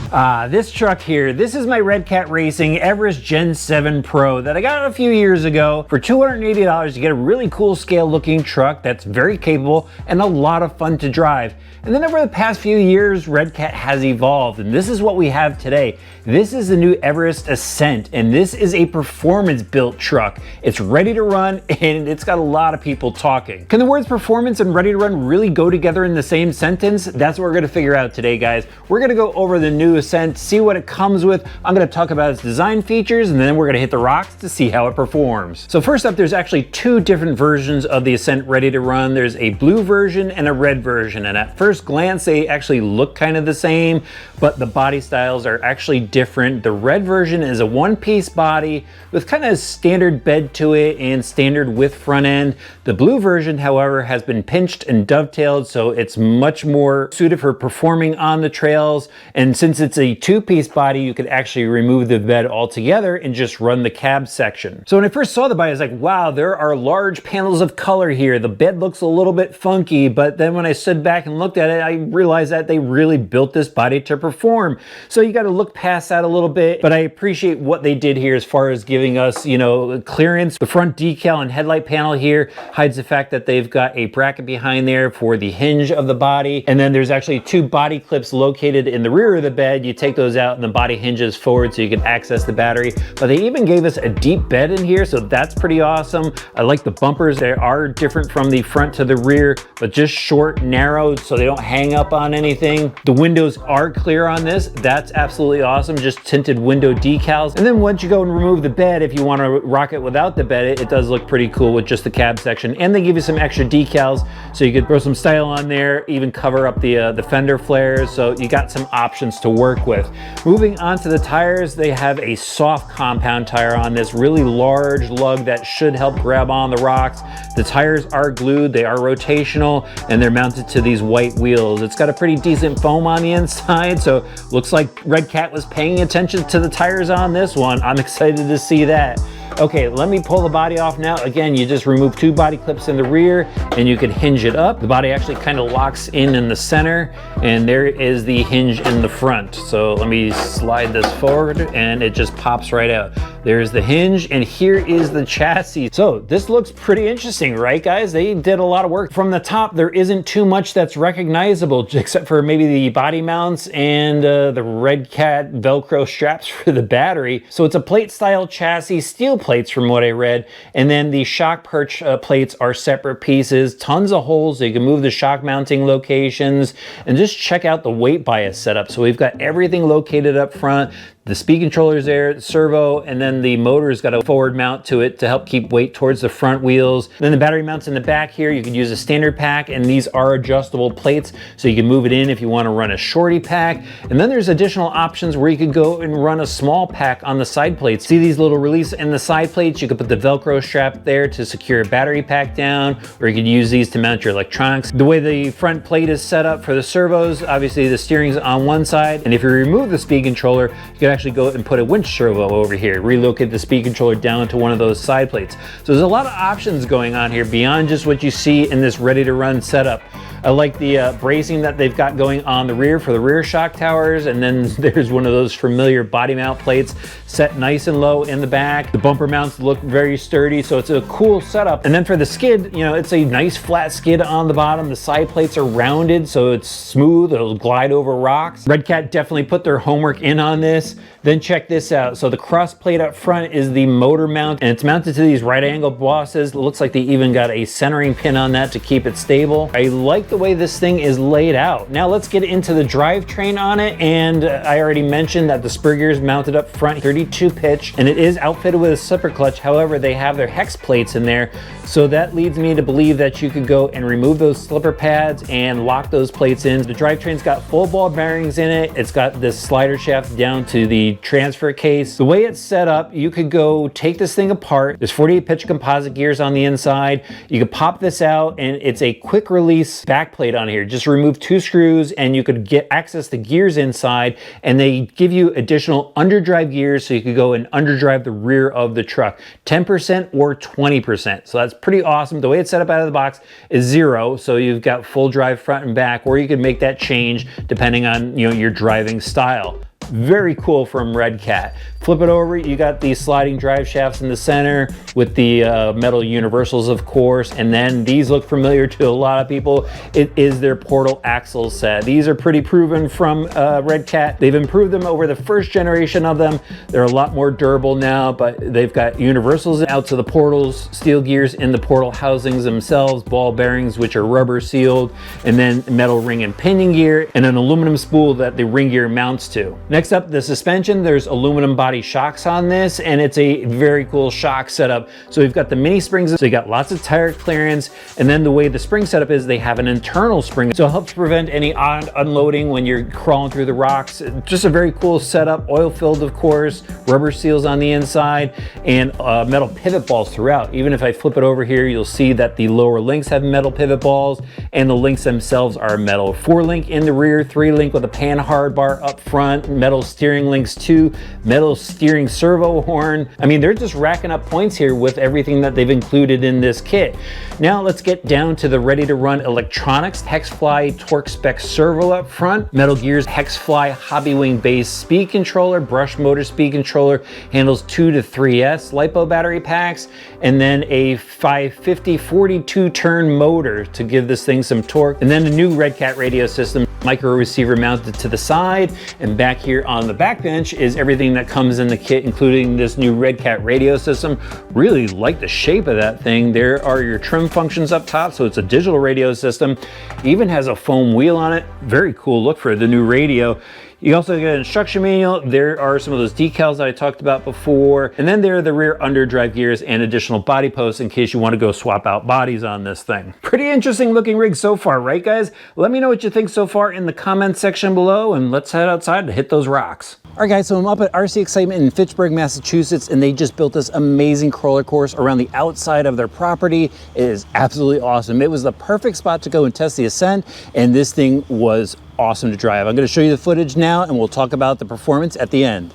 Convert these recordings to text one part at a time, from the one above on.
This truck here, this is my Redcat Racing Everest Gen 7 Pro that I got a few years ago. For $280, you get a really cool scale looking truck that's very capable and a lot of fun to drive. And then over the past few years, Redcat has evolved, and this is what we have today. This is the new Everest Ascent, and this is a performance built truck. It's ready to run, and it's got a lot of people talking. Can the words performance and ready to run really go together in the same sentence? That's what we're gonna figure out today, guys. We're gonna go over the new Ascent, see what it comes with. I'm gonna talk about its design features, and then we're gonna hit the rocks to see how it performs. So first up, there's actually two different versions of the Ascent ready to run. There's a blue version and a red version, and at first glance, they actually look kind of the same, but the body styles are actually different. The red version is a one-piece body with kind of a standard bed to it and standard width front end. The blue version, however, has been pinched and dovetailed, so it's much more suited for performing on the trails. And since it's a two-piece body, you could actually remove the bed altogether and just run the cab section. So when I first saw the body, I was like, wow, there are large panels of color here. The bed looks a little bit funky, but then when I stood back and looked at it, I realized that they really built this body to perform. So you got to look past that a little bit, but I appreciate what they did here as far as giving us, you know, clearance. The front decal and headlight panel here hides the fact that they've got a bracket behind there for the hinge of the body. And then there's actually two body clips located in the rear of the bed. You take those out and the body hinges forward so you can access the battery. But they even gave us a deep bed in here, so that's pretty awesome. I like the bumpers. They are different from the front to the rear, but just short, narrow, so they don't hang up on anything. The windows are clear on this. That's absolutely awesome. Just tinted window decals. And then once you go and remove the bed, if you want to rock it without the bed, it does look pretty cool with just the cab section. And they give you some extra decals, so you could throw some style on there, even cover up the fender flares. So you got some options to work with. Moving on to the tires, they have a soft compound tire on this really large lug that should help grab on the rocks. The tires are glued, they are rotational, and they're mounted to these white wheels. It's got a pretty decent foam on the inside, so looks like Redcat was paying attention to the tires on this one. I'm excited to see that. Okay, let me pull the body off now. Again, you just remove two body clips in the rear and you can hinge it up. The body actually kind of locks in the center, and there is the hinge in the front. So let me slide this forward and it just pops right out. There's the hinge, and here is the chassis. So this looks pretty interesting, right guys? They did a lot of work. From the top, there isn't too much that's recognizable except for maybe the body mounts and the Redcat Velcro straps for the battery. So it's a plate style chassis, steel plates from what I read, and then the shock perch plates are separate pieces, tons of holes so you can move the shock mounting locations. And just check out the weight bias setup. So we've got everything located up front. The speed controller's there, servo, and then the motor's got a forward mount to it to help keep weight towards the front wheels. Then the battery mounts in the back here. You could use a standard pack, and these are adjustable plates, so you can move it in if you want to run a shorty pack. And then there's additional options where you could go and run a small pack on the side plates. See these little release in the side plates? You could put the Velcro strap there to secure a battery pack down, or you could use these to mount your electronics. The way the front plate is set up for the servos, obviously the steering's on one side, and if you remove the speed controller, you can actually go and put a winch servo over here, relocate the speed controller down to one of those side plates. So there's a lot of options going on here beyond just what you see in this ready to run setup. I like the bracing that they've got going on the rear for the rear shock towers, and then there's one of those familiar body mount plates set nice and low in the back. The bumper mounts look very sturdy, so it's a cool setup. And then for the skid, you know, it's a nice flat skid on the bottom. The side plates are rounded, so it's smooth. It'll glide over rocks. Redcat definitely put their homework in on this. Then check this out. So the cross plate up front is the motor mount, and it's mounted to these right angle bosses. It looks like they even got a centering pin on that to keep it stable. I like the way this thing is laid out. Now let's get into the drivetrain on it. And I already mentioned that the spur gear is mounted up front, 32 pitch, and it is outfitted with a slipper clutch. However, they have their hex plates in there, so that leads me to believe that you could go and remove those slipper pads and lock those plates in. The drivetrain's got full ball bearings in it. It's got this slider shaft down to the transfer case. The way it's set up, you could go take this thing apart. There's 48 pitch composite gears on the inside. You could pop this out, and it's a quick release back plate on here. Just remove two screws and you could get access to gears inside, and they give you additional underdrive gears so you could go and underdrive the rear of the truck, 10% or 20%. So that's pretty awesome. The way it's set up out of the box is 0, so you've got full drive front and back, or you could make that change depending on, you know, your driving style. Very cool from Redcat. Flip it over, you got these sliding drive shafts in the center with the metal universals, of course, and then these look familiar to a lot of people. It is their portal axle set. These are pretty proven from Redcat. They've improved them over the first generation of them. They're a lot more durable now, but they've got universals out to the portals, steel gears in the portal housings themselves, ball bearings which are rubber sealed, and then metal ring and pinion gear, and an aluminum spool that the ring gear mounts to. Next up, the suspension. There's aluminum body shocks on this, and it's a very cool shock setup. So we've got the mini springs, so you got lots of tire clearance, and then the way the spring setup is, they have an internal spring, so it helps prevent any unloading when you're crawling through the rocks. Just a very cool setup, oil filled, of course, rubber seals on the inside, and metal pivot balls throughout. Even if I flip it over here, you'll see that the lower links have metal pivot balls, and the links themselves are metal. 4-link in the rear, 3-link with a pan hard bar up front, metal steering links too, metal steering servo horn. I mean, they're just racking up points here with everything that they've included in this kit. Now let's get down to the ready to run electronics. Hexfly torque spec servo up front, Metal Gear's Hexfly Hobbywing base speed controller, brush motor speed controller, handles 2 to 3S, LiPo battery packs, and then a 550 42 turn motor to give this thing some torque, and then a new Redcat radio system, micro receiver mounted to the side, and back here on the back bench is everything that comes in the kit, including this new Redcat radio system. Really like the shape of that thing. There are your trim functions up top, so it's a digital radio system. Even has a foam wheel on it. Very cool look for the new radio. You also get an instruction manual. There are some of those decals that I talked about before. And then there are the rear underdrive gears and additional body posts in case you want to go swap out bodies on this thing. Pretty interesting looking rig so far, right guys? Let me know what you think so far in the comments section below, and let's head outside to hit those rocks. All right guys, so I'm up at RC Excitement in Fitchburg, Massachusetts, and they just built this amazing crawler course around the outside of their property. It is absolutely awesome. It was the perfect spot to go and test the Ascent, and this thing was awesome to drive. I'm going to show you the footage now, and we'll talk about the performance at the end.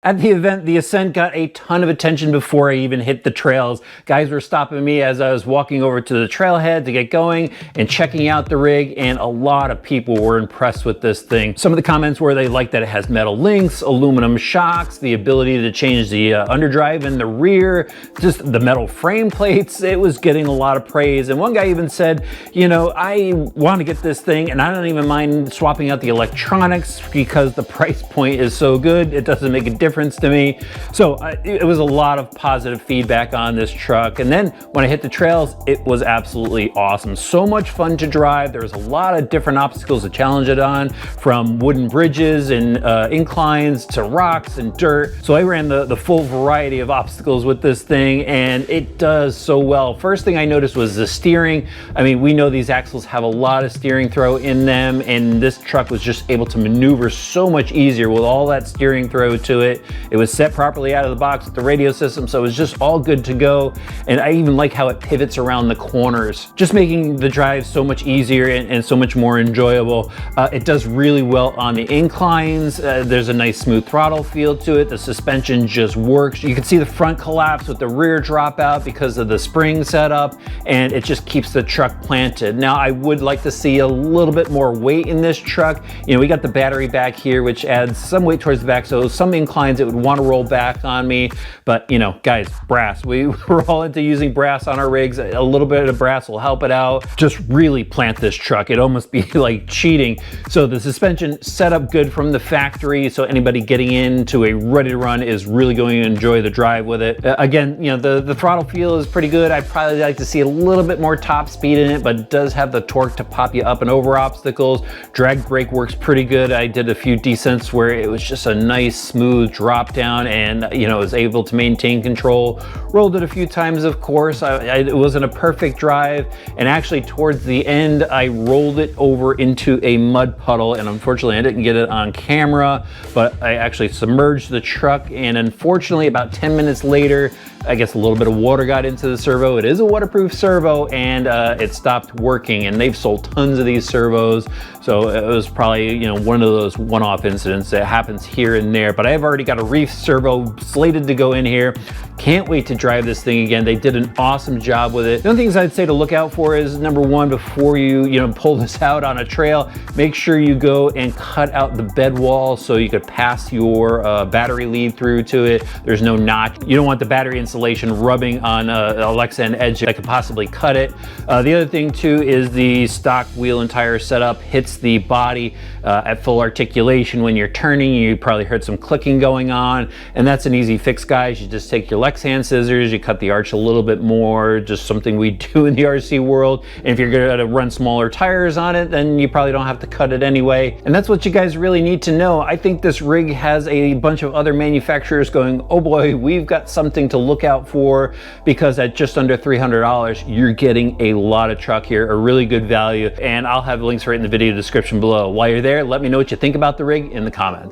At the event, the Ascent got a ton of attention before I even hit the trails. Guys were stopping me as I was walking over to the trailhead to get going and checking out the rig, and a lot of people were impressed with this thing. Some of the comments were they like that it has metal links, aluminum shocks, the ability to change the underdrive in the rear, just the metal frame plates. It was getting a lot of praise, and one guy even said, you know, I want to get this thing and I don't even mind swapping out the electronics because the price point is so good. It doesn't make a difference to me. So it was a lot of positive feedback on this truck. And then when I hit the trails, it was absolutely awesome. So much fun to drive. There was a lot of different obstacles to challenge it on, from wooden bridges and inclines to rocks and dirt. So I ran the full variety of obstacles with this thing, and it does so well. First thing I noticed was the steering. I mean, we know these axles have a lot of steering throw in them, and this truck was just able to maneuver so much easier with all that steering throw to it. It was set properly out of the box with the radio system, so it was just all good to go. And I even like how it pivots around the corners, just making the drive so much easier and so much more enjoyable. It does really well on the inclines. There's a nice smooth throttle feel to it. The suspension just works. You can see the front collapse with the rear drop out because of the spring setup, and it just keeps the truck planted. Now, I would like to see a little bit more weight in this truck. You know, we got the battery back here, which adds some weight towards the back, so some inclines it would want to roll back on me, but you know, guys, brass. We're all into using brass on our rigs. A little bit of brass will help it out. Just really plant this truck. It'd almost be like cheating. So the suspension set up good from the factory, so anybody getting into a ready to run is really going to enjoy the drive with it. Again, you know, the throttle feel is pretty good. I'd probably like to see a little bit more top speed in it, but it does have the torque to pop you up and over obstacles. Drag brake works pretty good. I did a few descents where it was just a nice smooth drop down, and you know, was able to maintain control. Rolled it a few times, of course. It wasn't a perfect drive, and actually towards the end I rolled it over into a mud puddle, and unfortunately I didn't get it on camera, but I actually submerged the truck, and unfortunately about 10 minutes later, I guess a little bit of water got into the servo. It is a waterproof servo, and it stopped working, and they've sold tons of these servos, so it was probably, you know, one of those one-off incidents that happens here and there. But I've already got a reef servo slated to go in here. Can't wait to drive this thing again. They did an awesome job with it. The only things I'd say to look out for is, number one, before you pull this out on a trail, make sure you go and cut out the bed wall so you could pass your battery lead through to it. There's no notch. You don't want the battery insulation rubbing on a Lex end edge that could possibly cut it. The other thing too is the stock wheel and tire setup hits the body at full articulation. When you're turning, you probably heard some clicking going on, and that's an easy fix, guys. You just take your Lex hand scissors, you cut the arch a little bit more, just something we do in the RC world. And if you're gonna run smaller tires on it, then you probably don't have to cut it anyway. And that's what you guys really need to know. I think this rig has a bunch of other manufacturers going, oh boy, we've got something to look out for, because at just under $300, you're getting a lot of truck here, a really good value. And I'll have links right in the video description below. While you're there, let me know what you think about the rig in the comments.